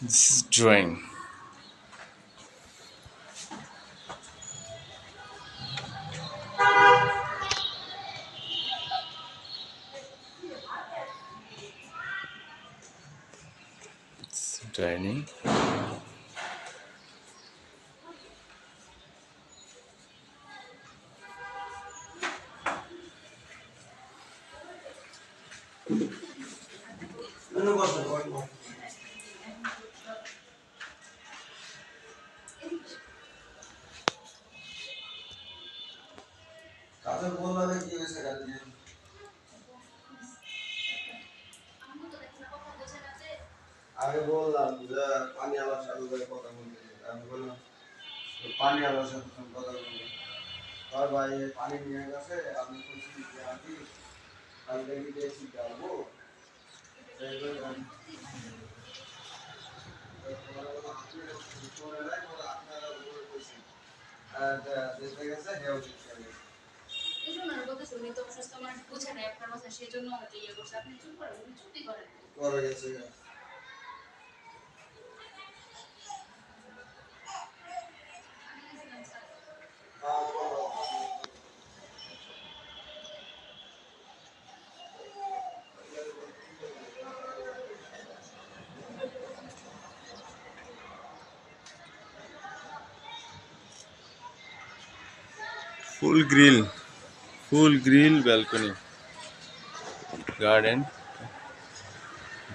This is drawing. It's dining. আগে বললাম যে পানি আলার সাথে কথা বলতে আমি বললাম পানি আলার সাথে কথা বলতে আর ভাই পানি নিয়ে গেছে আমি বলছি যে আমি কালকে গিয়েছি যাবো Full grill balcony, garden,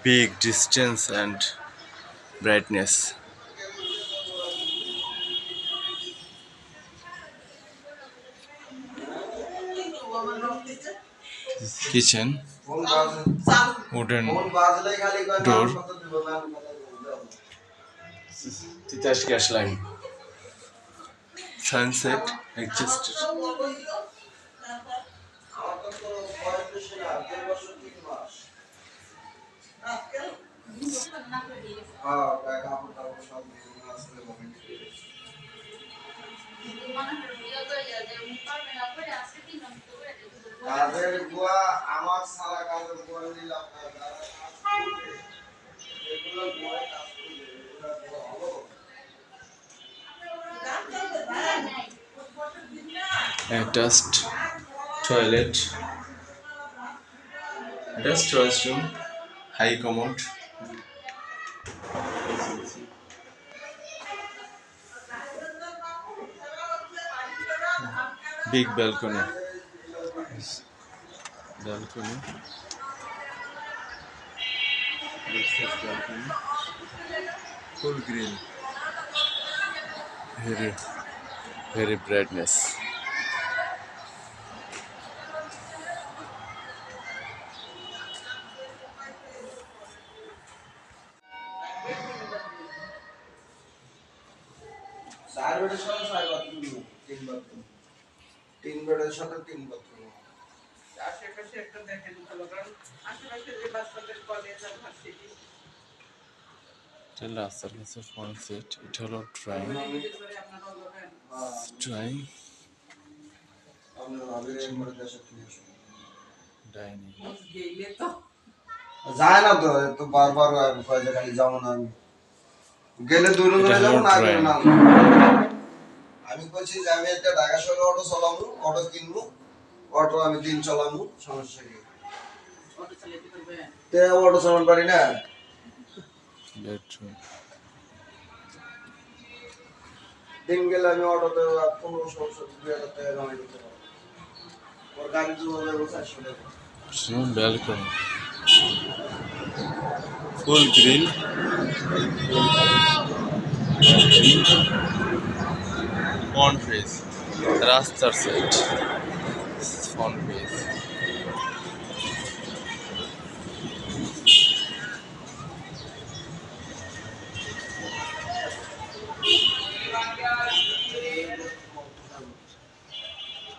big distance and brightness. Kitchen, wooden door, Titash gas line, sunset adjusted. কাজের বুয়া আমার সারা কাজের বুয়া নিলাম না যারা কাজ করবে এগুলো বুয়া কাজ করবে এগুলো বুয়া হলো Attached toilet, attached washroom, high commode, big balcony, balcony, balcony, full grill, very, very brightness. চার বেডের সাথে চার বাথরুম তিন বাথরুম তিন বেডের সাথে তিন বাথরুম আশেপাশে একটা দেখেন ভালো কারণ আশেপাশে যে বাচ্চাদের কলেজ আর ভার্সিটি রাস্তার কাছে ফোন সেট, এটা হলো ড্রয়িং, ড্রয়িং, ডাইনিং। গেলে তো যায় না তো তো বারবার কয়েক খালি যাবো না আমি গেলে দূরে দূরে যাবো না গেলে না আমি বলছি যে আমি একটা ঢাকা শহরে অটো চালাবো অটো কিনবো অটো আমি দিন চালাবো সমস্যা কি অটো চালাতে পারবে তে অটো চালান পারি না বেডরুম, দিন গেলে আমি অটোতে 1500 টাকা জমা দিতে পারবো ওর গাড়ি জমা দেবো 400 টাকা balcony, full grill, front face, রাস্তার সাইড, front face.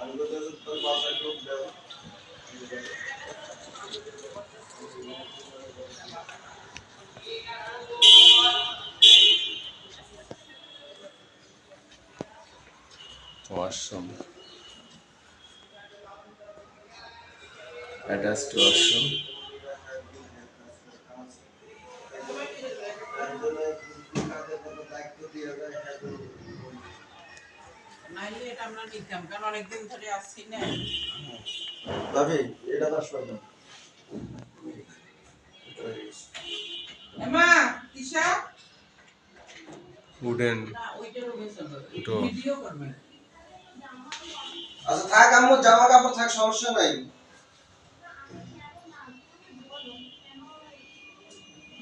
আমি তো তোর বাসায় ঢুক দেবো Washroom, attached washroom, অনেকদিন ধরে আসছি না। তবে এটা তো আসবে না। এমা তিশা উডেন না ওইটার রুমে চলো, Door. ভিডিও করবে। আচ্ছা থাক আম্মু, জামা কাপড় থাক, সমস্যা নাই।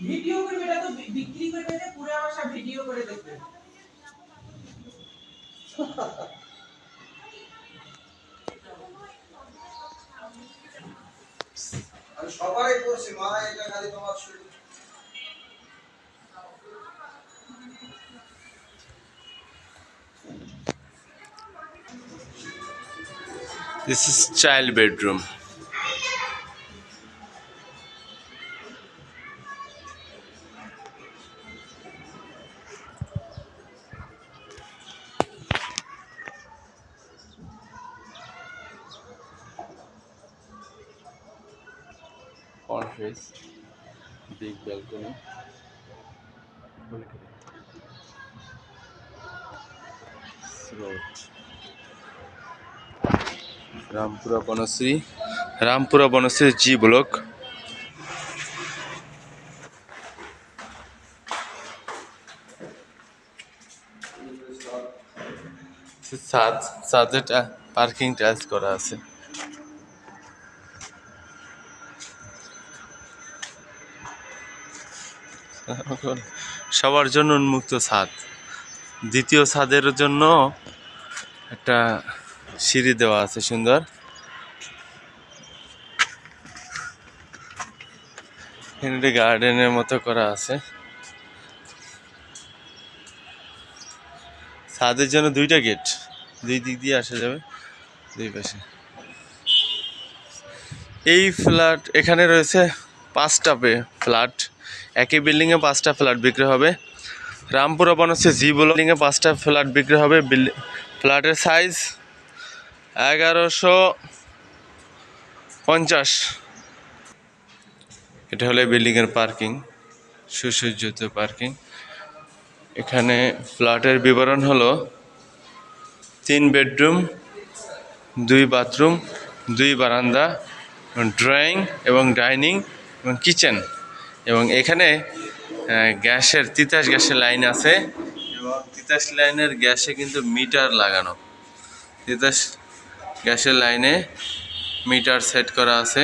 ভিডিও করবে, এটা তো বিক্রি করবে না, পুরো বাসা ভিডিও করে দেখবে। আমি সবারই করছি মা, এটা খালি তোমার শুধু। This is child bedroom. Office, big balcony. Road. Rampura Bonasri G block. সাথে পার্কিং টাচ করা আছে। সবার জন্য উন্মুক্ত ছাদ। দ্বিতীয় ছাদের জন্য একটা সিঁড়ি দেওয়া আছে সুন্দর। এখানে গার্ডেনের মতো করা আছে। ছাদের জন্য দুইটা গেট, দুই দিক দিয়ে আসা যাবে, দুই পাশে। এই ফ্ল্যাট এখানে রয়েছে 5টা ফ্ল্যাট, একই বিল্ডিংয়ে 5টা ফ্ল্যাট বিক্রি হবে। রামপুরা বনশ্রী জি বিল্ডিংয়ে 5টা ফ্ল্যাট বিক্রি হবে। ফ্ল্যাটের সাইজ 1150। এটা হলো বিল্ডিংয়ের পার্কিং, সুসজ্জিত পার্কিং। এখানে ফ্ল্যাটের বিবরণ হলো 3 বেডরুম, 2 বাথরুম, 2 বারান্দা, ড্রয়িং এবং ডাইনিং এবং কিচেন। এবং এখানে তিতাস গ্যাসের লাইন আছে এবং তিতাস লাইনের গ্যাসে কিন্তু মিটার লাগানো। তিতাস গ্যাসের লাইনে মিটার সেট করা আছে।